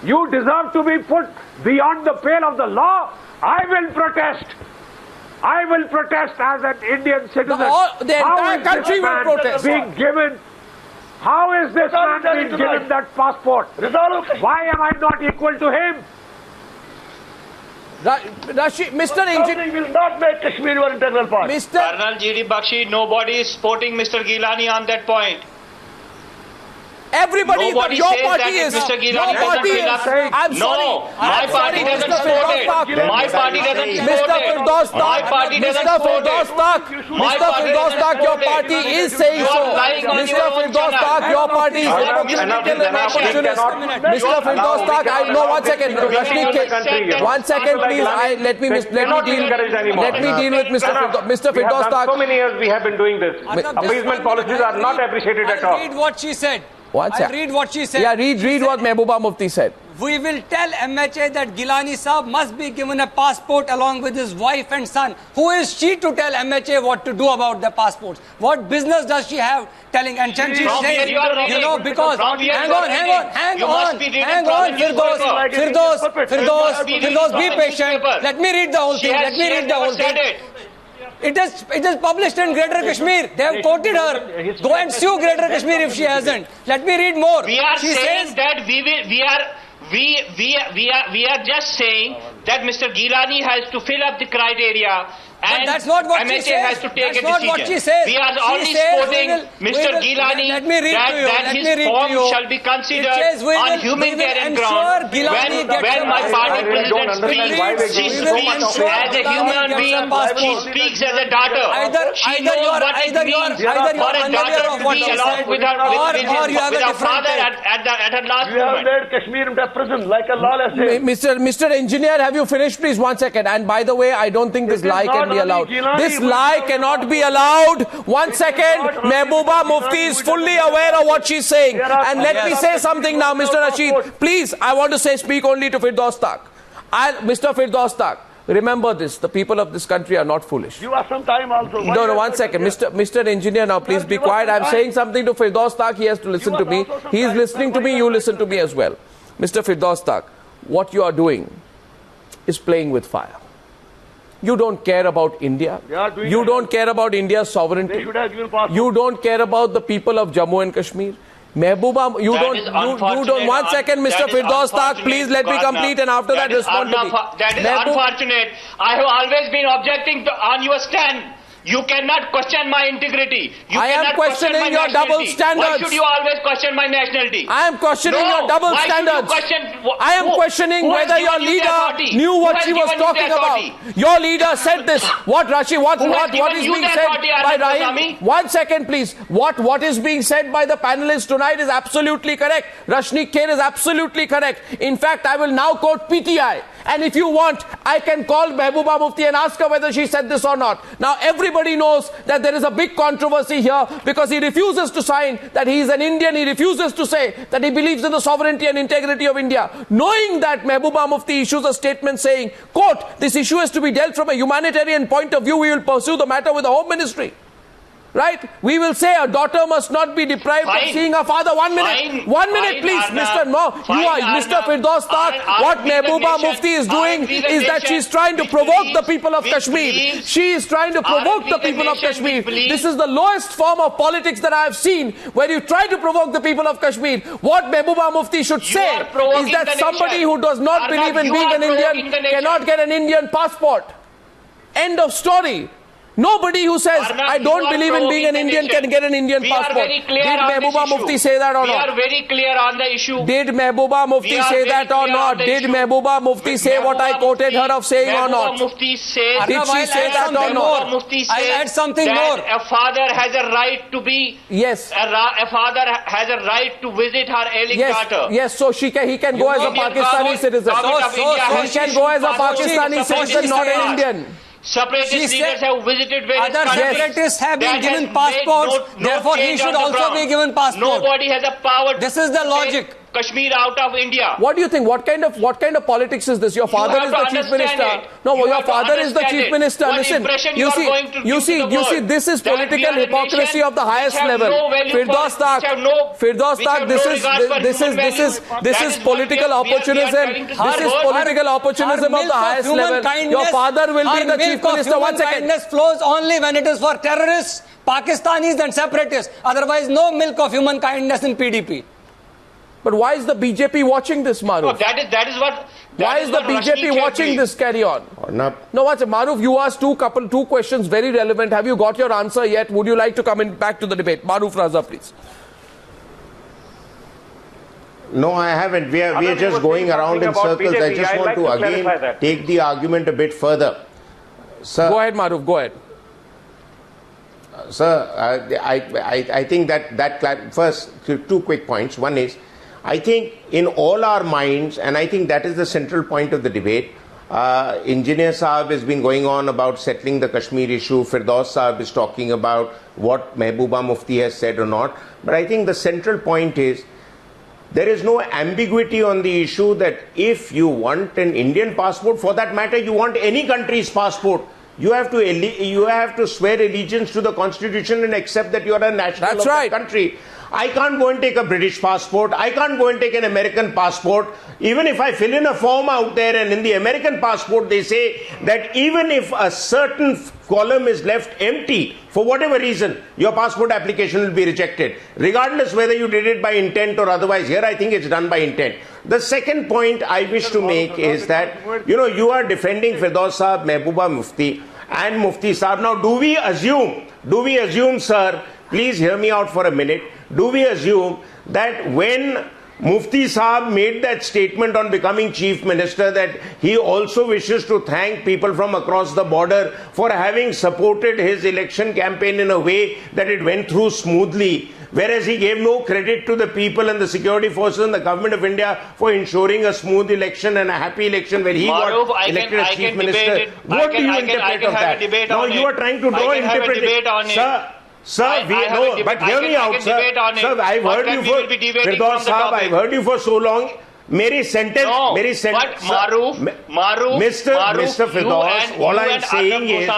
You deserve to be put beyond the pale of the law. I will protest. I will protest as an Indian citizen. The entire country will protest. How is this man being given that passport? Why am I not equal to him? Rashid, Mr. Engineer will not make Kashmir your integral part. Colonel G. D. Bakshi, nobody is supporting Mr. Geelani on that point. Everybody, your party is. Your party is. I'm sorry. My party doesn't support it. My party doesn't support Mr. it. Firdous Tak, Mr. Firdous Tak, Mr. Firdous Tak, your party is saying so. Mr. Firdous Tak, your party is hypocritical and opportunist. Mr. Firdous Tak, I know. 1 second. Rashneek Kher, 1 second, please. Let me deal with Mr. Firdous Tak. So many years we have been doing this. Appeasement policies are not appreciated at all. Read what she said. I'll read what she said. Yeah, read what Mehbooba Mufti said. We will tell MHA that Geelani Saab must be given a passport along with his wife and son. Who is she to tell MHA what to do about the passports? What business does she have telling? And she's saying, because hang on, Firdous, be patient. Let me read the whole thing. It is published in Greater Kashmir. They have quoted her. Go and sue Greater Kashmir if she hasn't. Let me read more. We are saying that we are just saying that Mr. Geelani has to fill up the criteria And that's not what she says. has to take that's a not decision. What she says. We are only supporting Mr. Geelani that his form shall be considered on humanitarian ground. When my party president speaks, she speaks as a human being. She speaks as a daughter. She knows what it means for a daughter to be along with her father at her last You have moment. made Kashmir into a prison like a lawless state. Mr. Engineer, have you finished? Please, 1 second. And by the way, I don't think this lie can be allowed. This lie cannot be allowed. 1 second. Mehbooba Mufti is fully aware of what she's saying. And let me say something now, Mr. Rashid. Please, I want to speak only to Firdous Tak. Mr. Firdous Tak, remember this. The people of this country are not foolish. You are some time also. No, 1 second. Mr. Engineer, now please be quiet. I'm saying something to Firdous Tak. He has to listen to me. He is listening to me. You listen to me as well. Mr. Firdous Tak, what you are doing is playing with fire. You don't care about India. You don't care about India's sovereignty. You don't care about the people of Jammu and Kashmir. Mehbooba, you don't. 1 second, Mr. Firdous Tak, please let me complete, and after that respond to me. That is unfortunate. I have always been objecting on your stand. You cannot question my integrity. I am questioning your double standards. Why should you always question my nationality? I am questioning your double standards. I am questioning whether your leader knew what she was talking about. Your leader said this. What, Rashid? What is being said by Rahim? 1 second, please. What is being said by the panelists tonight is absolutely correct. Rashneek Kher is absolutely correct. In fact, I will now quote PTI. And if you want, I can call Mehbooba Mufti and ask her whether she said this or not. Now, everybody knows that there is a big controversy here because he refuses to sign that he is an Indian. He refuses to say that he believes in the sovereignty and integrity of India. Knowing that, Mehbooba Mufti issues a statement saying, quote, this issue is to be dealt from a humanitarian point of view. We will pursue the matter with the Home Ministry. Right? We will say a daughter must not be deprived of seeing her father. 1 minute. 1 minute, please. Mr. Firdous Tak. What Mehbooba Mufti is doing is that she's trying to provoke the people of Kashmir. She is trying to provoke the people of Kashmir. This is the lowest form of politics that I have seen, where you try to provoke the people of Kashmir. What Mehbooba Mufti should say is that somebody who does not believe in being an Indian cannot get an Indian passport. End of story. Nobody who says, I don't believe in being an Indian can get an Indian passport. Did Mehbooba Mufti say that or not? We are very clear on the issue. Did Mehbooba Mufti say that or not? Did Mehbooba Mufti say what I quoted her of saying or not? Did she say that or not? I'll add something more. A father has a right to be... Yes. A father has a right to visit her ailing daughter. Yes, so he can go as a Pakistani citizen. He can go as a Pakistani citizen, not an Indian. Separatist leaders have visited various countries. Other separatists have been given passports, therefore he should also be given passport. Nobody has a power. This is the logic. Kashmir out of India. What do you think? What kind of politics is this? Your father is the chief minister. No, your father is the chief minister. Listen, you see, this is political hypocrisy of the highest level. Firdous Tak, this is political opportunism. This is political opportunism of the highest level. Your father will be the chief minister. 1 second. Kindness flows only when it is for terrorists, Pakistanis and separatists. Otherwise, no milk of human kindness in PDP. But why is the BJP watching this, Maroof? No, that is what... Why is the BJP watching this? Carry on. Arnab. No, what's it? Maroof, you asked two questions, very relevant. Have you got your answer yet? Would you like to come back to the debate? Maroof Raza, please. No, I haven't. We are just going around in circles. BJP. I just want to again take the argument a bit further. Sir, go ahead, Maroof. Go ahead. Sir, I think that first, 2 quick points. One is, I think in all our minds, and I think that is the central point of the debate, Engineer Saab has been going on about settling the Kashmir issue. Firdous Saab is talking about what Mehbooba Mufti has said or not. But I think the central point is, there is no ambiguity on the issue that if you want an Indian passport, for that matter, you want any country's passport, you have to swear allegiance to the constitution and accept that you are a national of that country. I can't go and take a British passport. I can't go and take an American passport. Even if I fill in a form out there and in the American passport they say that even if a certain column is left empty for whatever reason, your passport application will be rejected, regardless whether you did it by intent or otherwise. Here I think it's done by intent. The second point I wish to make is that, you are defending Firdous Saab, Mehbooba Mufti, and Mufti Sahib. Now, do we assume, sir, please hear me out for a minute, do we assume that when Mufti Sahib made that statement on becoming Chief Minister that he also wishes to thank people from across the border for having supported his election campaign in a way that it went through smoothly, whereas he gave no credit to the people and the security forces and the government of India for ensuring a smooth election and a happy election where he Maroof, got elected as Chief Minister? What do you interpret of that? Now you are trying to draw interpretation. Sir, but hear me out, sir. Sir, I've heard you for Firdous Sahib, I've heard you for so long. Mr. Firdous, all I'm saying is,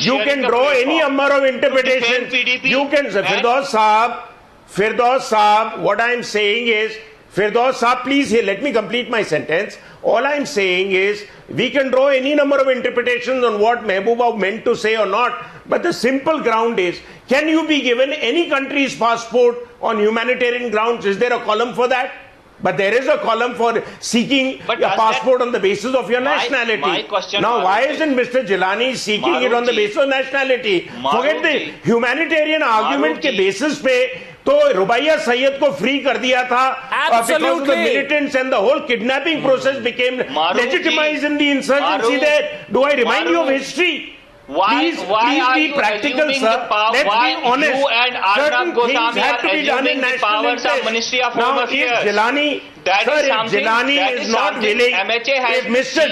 you can draw any number of interpretation. You can, Firdous Sahib, what I'm saying is, Firdous Sahib, please let me complete my sentence. All I'm saying is, we can draw any number of interpretations on what Mehbooba meant to say or not, but the simple ground is, can you be given any country's passport on humanitarian grounds? Is there a column for that? But there is a column for seeking a passport on the basis of your nationality. Now, why isn't Mr. Geelani seeking it on the basis of nationality? Forget the humanitarian argument के basis पे तो रुबैया सैयद को free कर दिया था because of the militants and the whole kidnapping process became legitimized in the insurgency there. Do I remind you of history? Please be practical, sir. Let's be honest. You and Arnab Goswami are assuming the powers of Ministry of Home Affairs. Now, if Geelani, is not willing, if Mr.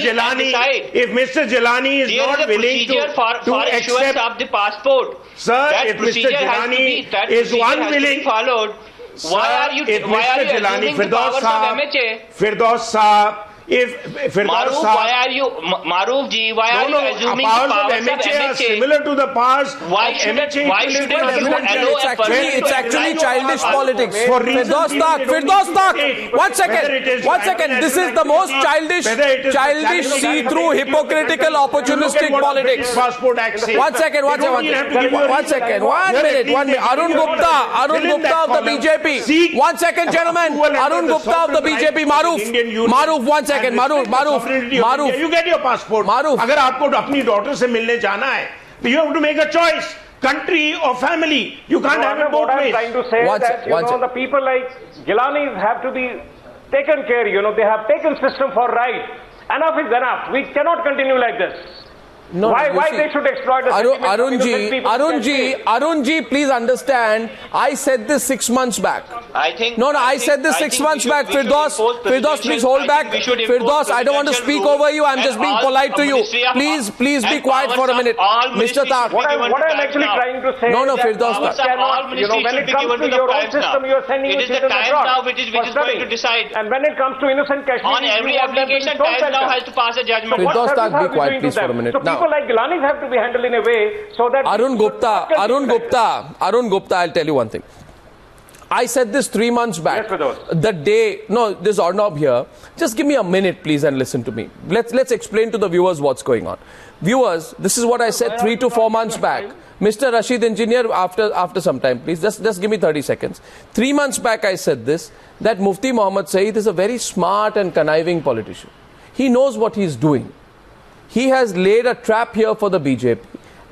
Geelani is not willing to accept of the passport, sir, if Mr. Geelani is unwilling, why are you assuming the powers of MHA? Firdous Sahib, if Firdous Sahib, Maroof ji, why are you assuming the powers of MHA are similar to the powers why should it it's actually childish politics. Firdous Tak, one second. This is the most childish, see-through, hypocritical, opportunistic politics. One minute. Arun Gupta of the BJP. 1 second, gentlemen. Arun Gupta of the BJP. Maroof, 1 second. Maroof. You get your passport. Maroof. अगर आपको अपनी daughter से मिलने जाना है, you have to make a choice. Country or family. You can't have it both ways. What I'm trying to say is that, the people like Geelani have to be taken care, they have taken system for right. Enough is enough. We cannot continue like this. No, why they should exploit the Arun ji, please understand, I said this 6 months back. I said this 6 months back. Firdous, please hold back. Firdous, I don't want to speak over you. I'm just being polite to you. Please be quiet for a minute. Mr. Tak. What I'm actually trying to say is Firdous Tak. When it comes to your own system, you are sending it is the time now which is going to decide. And when it comes to innocent Kashmir, on every application, time now has to pass a judgment. Firdous Tak, be quiet please for a minute. People like Geelani have to be handled in a way so that Arun Gupta, I'll tell you one thing. I said this 3 months back. The day, this Arnab here. Just give me a minute, please, and listen to me. Let's explain to the viewers what's going on. Viewers, this is what I said 3 to 4 months back. Mr. Rashid, engineer, after some time, please, just give me 30 seconds. 3 months back, I said this, that Mufti Muhammad Saeed is a very smart and conniving politician. He knows what he's doing. He has laid a trap here for the BJP.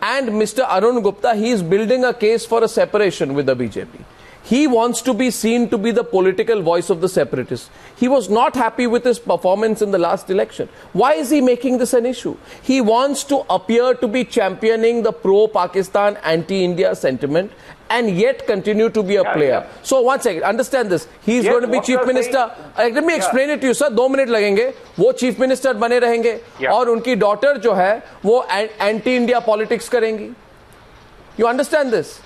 And Mr. Arun Gupta, he is building a case for a separation with the BJP. He wants to be seen to be the political voice of the separatists. He was not happy with his performance in the last election. Why is he making this an issue? He wants to appear to be championing the pro-Pakistan, anti-India sentiment and yet continue to be a player. So 1 second, understand this. He is going to be Chief Minister. Let me explain it to you, sir. 2 minutes लगेंगे. वो Chief Minister बने रहेंगे और उनकी daughter जो है वो anti-India politics करेंगी. You understand this?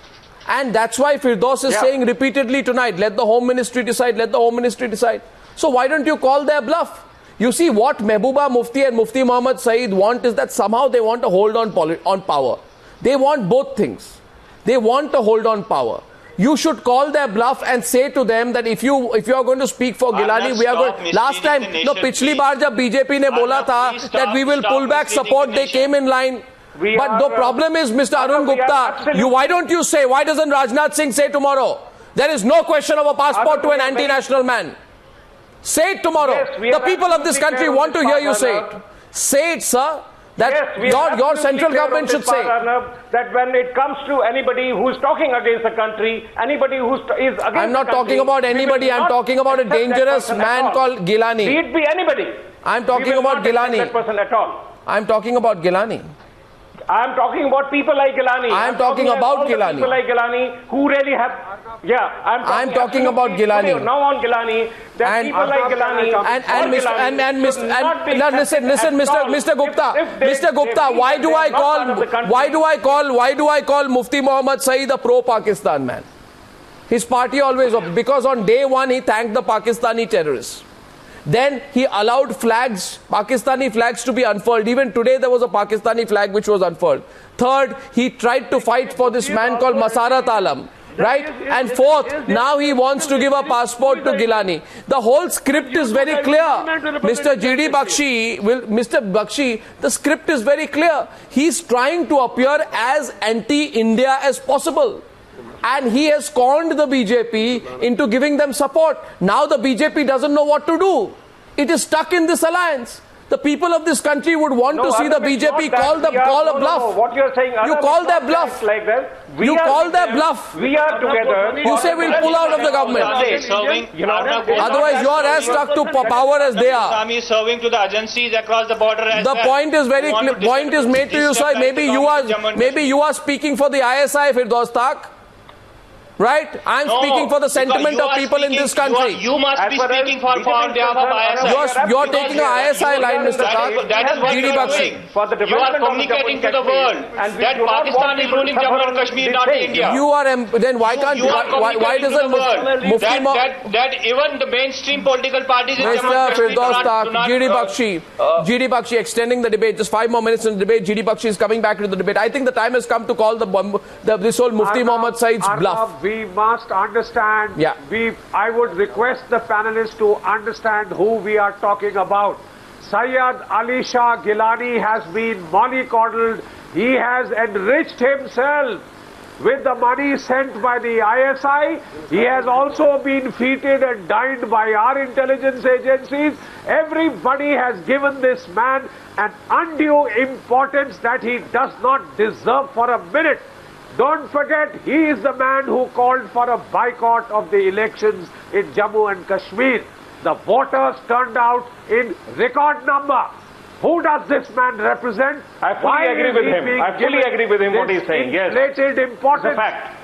And that's why Firdous is saying repeatedly tonight, let the Home Ministry decide, let the Home Ministry decide. So why don't you call their bluff? You see, what Mehbooba Mufti and Mufti Muhammad Saeed want is that somehow they want to hold on power. They want both things. They want to hold on power. You should call their bluff and say to them that if you are going to speak for Geelani, we are going. Last time, पिछली बार जब BJP ने बोला था that we will pull back support, they came in line. But the problem is, Mr. Arun Gupta, why don't you say, why doesn't Rajnath Singh say tomorrow? There is no question of a passport to an anti-national man. Say it tomorrow. The people of this country want to hear you say it. Say it, sir. that yes, your central government should say. Arnab, that when it comes to anybody who is talking against the country, anybody who is against I'm not the country, talking about anybody. I'm talking about a dangerous man called Geelani. Be it be anybody. I'm talking about Geelani. That person at all. I'm talking about Geelani. I'm talking about people like Geelani. I'm talking about Geelani. People like Geelani who really have. Yeah, I'm talking about Geelani. Now on Geelani, that people like Geelani listen, Mr. Gupta, why do I call Mufti Muhammad Saeed a pro-Pakistan man? His party always, because on day one he thanked the Pakistani terrorists. Then he allowed flags, Pakistani flags, to be unfurled. Even today there was a Pakistani flag which was unfurled. Third, he tried to fight for this man called Masarat Alam. Right? And fourth, now he wants to give a passport to Geelani. The whole script is very clear. Mr. D Bakshi, the script is very clear. He's trying to appear as anti-India as possible. And he has conned the BJP into giving them support. Now the BJP doesn't know what to do. It is stuck in this alliance. The people of this country would want to see the BJP call a bluff. No, what you're saying, you call their bluff. Like that. You call their bluff. We are together. You say we'll pull out of the government. Otherwise, you are as stuck to power as they are. Goswami is serving to the agencies across the border as the point is very clear. Point is made to you, sir. Maybe you are speaking for the ISI, Firdous Tak. Right? I'm speaking for the sentiment of people in this country. You must be speaking for behalf of ISI. You're taking an ISI line, Mr. Tak. That is what you are doing. You are communicating to the world that Pakistan is ruling Jammu and Kashmir, not India. You are then why can't why doesn't Mufti that even the mainstream political parties in Jammu and Kashmir Firdous Tak, GD Bakshi extending the debate. Just 5 more minutes in the debate. GD Bakshi is coming back to the debate. I think the time has come to call this whole Mufti Muhammad Saeed's bluff. We must understand, I would request the panelists to understand who we are talking about. Sayyid Ali Shah Geelani has been mollycoddled. He has enriched himself with the money sent by the ISI. He has also been feted and dined by our intelligence agencies. Everybody has given this man an undue importance that he does not deserve for a minute. Don't forget, he is the man who called for a boycott of the elections in Jammu and Kashmir. The voters turned out in record number. Who does this man represent? I fully agree with him. I fully agree with him what he's saying. Yes. Inflated importance. It's a fact.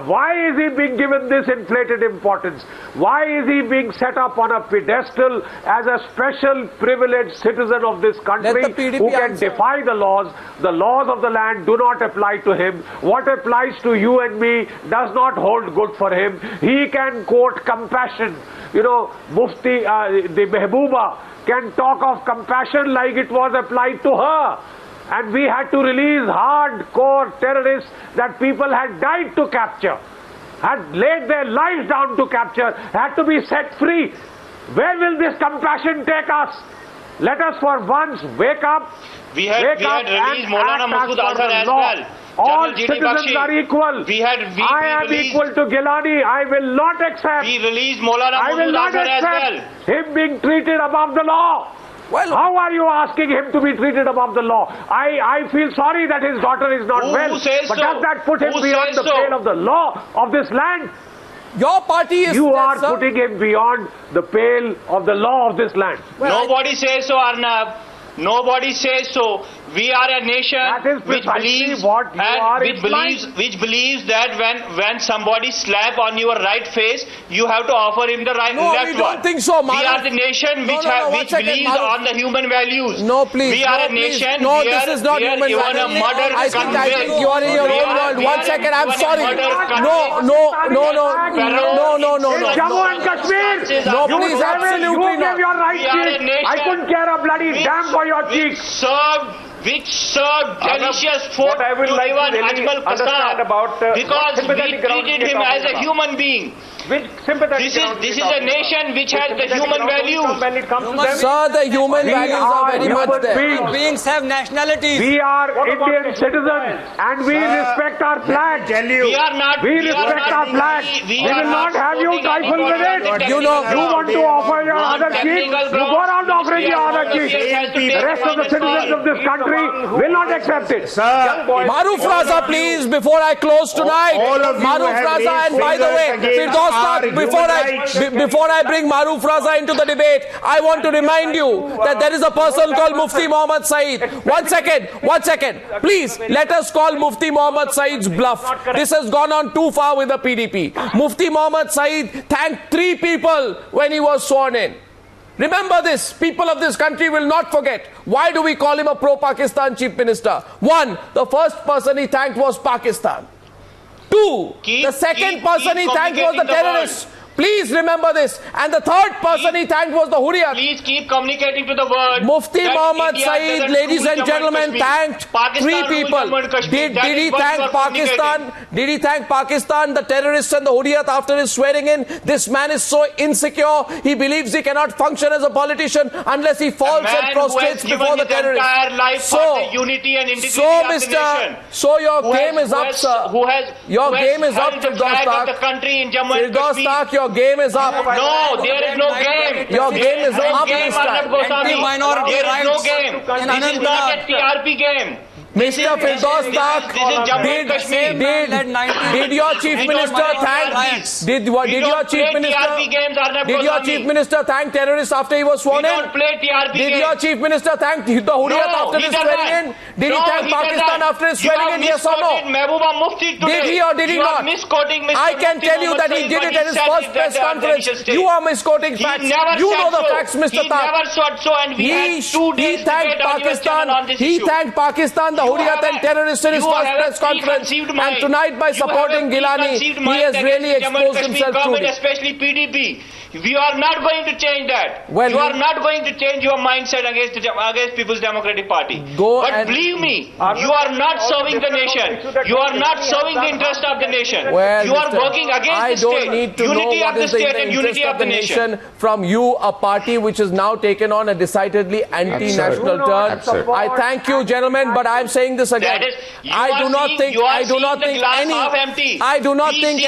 Why is he being given this inflated importance? Why is he being set up on a pedestal as a special privileged citizen of this country who can defy the laws? The laws of the land do not apply to him. What applies to you and me does not hold good for him. He can quote compassion. You know, Mufti, the Mehbooba can talk of compassion like it was applied to her. And we had to release hardcore terrorists that people had died to capture, had laid their lives down to capture, had to be set free. Where will this compassion take us? Let us for once wake up. We had released Maulana Masood Azhar as well. All citizens are equal. I am equal to Geelani. I will not accept. We released Maulana Masood Azhar as well. Him being treated above the law. Well, how are you asking him to be treated above the law? I feel sorry that his daughter is not well. But does that put him beyond the pale of the law of this land? Your party is... You are putting him beyond the pale of the law of this land. Well, nobody says so, Arnab. Nobody says so. We are a nation which believes that when somebody slap on your right face, you have to offer him the left one. No, we don't think so, Maroof. We are the nation which believes on the human values. No, please. We are a nation this is not human values. I think you are in your own world. 1 second, I'm sorry. No. Jammu and Kashmir. No, please, absolutely not. You gave your right cheek. I couldn't care a bloody damn for your cheek. which served delicious food to even Ajmal Kasab because we treated him as a human being. This is a nation which has the human values. Sir, the human values are very much there. Beings have nationalities. We are Indian citizens and we respect our flag. We respect our flag. We will not have you trifle with it. You want to offer your other chief, you go around offering your other chief. The rest of the citizens of this country will not accept it. Maroof Raza, please, before I close tonight. Maroof Raza, and by the way, Firdous Tak, before I bring Maroof Raza into the debate, I want to remind you that there is a person called Mufti Mohammad Saeed. One second. Please, let us call Mufti Mohammad Saeed's bluff. This has gone on too far with the PDP. Mufti Mohammad Saeed thanked 3 people when he was sworn in. Remember this, people of this country will not forget. Why do we call him a pro-Pakistan chief minister? 1, the first person he thanked was Pakistan. 2, the second person he thanked was the terrorists. Please remember this. And the third person he thanked was the Hurriyat. Please keep communicating to the world. Mufti Mohammad Saeed, ladies and gentlemen, thanked 3 people. Did he thank Pakistan? Did he thank Pakistan, the terrorists and the Hurriyat after his swearing in? This man is so insecure. He believes he cannot function as a politician unless he falls and prostrates before the terrorists. So your game is up, sir. Your game is up, Firdous Tak. Your game is up. No, there is no game. Your game is up this time. Anti-minority there is no rights. game. This is not a TRP game. Mr. Firdous Tak, did your chief minister thank? Did your chief minister thank terrorists after he was sworn in? Did your chief minister thank the Hurriyat after his swearing in? Did he thank Pakistan after his swearing in? Yes or no? Mehbooba Mufti today. Did he or did he not? I can tell you that he did it at his first press conference. You are misquoting facts. You know the facts, Mr. Tak. He thanked Pakistan. He thanked Pakistan, the Hurriyat and terrorists in his first press conference. And tonight, by supporting Geelani, he has really exposed himself truly. Especially PDP. We are not going to change that. Well, you are not going to change your mindset against People's Democratic Party. But believe me, you are not serving the nation. You are not serving the interest of the nation. Well, you are working against the state. I don't need to know what is the interest of the nation from you, a party which has now taken on a decidedly anti-national turn. I thank you, gentlemen, but I am saying this again. I do not think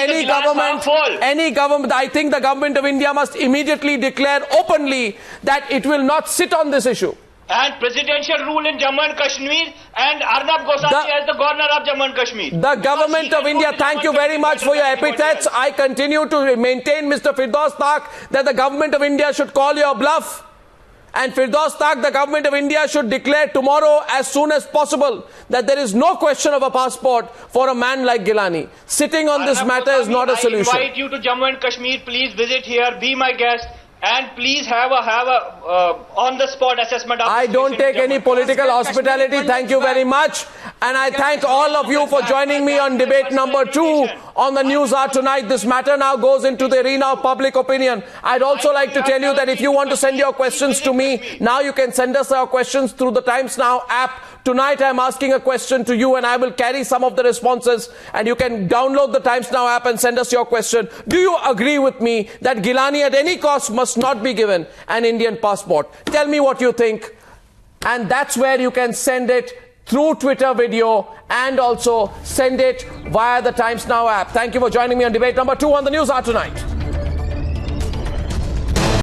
any government, I think the government of India must immediately declare openly that it will not sit on this issue. And presidential rule in Jammu and Kashmir and Arnab Goswami as the governor of Jammu and Kashmir. The government of India, thank you very much for your epithets. I continue to maintain, Mr. Firdous Tak, that the government of India should call your bluff. And Firdous Tak, the government of India should declare tomorrow as soon as possible that there is no question of a passport for a man like Geelani. Sitting on this matter is not a solution. I invite you to Jammu and Kashmir. Please visit here, be my guest. And please have a on-the-spot assessment. I don't take any political hospitality. Thank you very much. And I thank all of you for joining me on debate number 2 on the Newshour tonight. This matter now goes into the arena of public opinion. I'd also like to tell you that if you want to send your questions to me, now you can send us your questions through the Times Now app. Tonight I'm asking a question to you and I will carry some of the responses, and you can download the Times Now app and send us your question. Do you agree with me that Geelani at any cost must not be given an Indian passport? Tell me what you think. And that's where you can send it through Twitter video and also send it via the Times Now app. Thank you for joining me on debate number 2 on the Newshour tonight.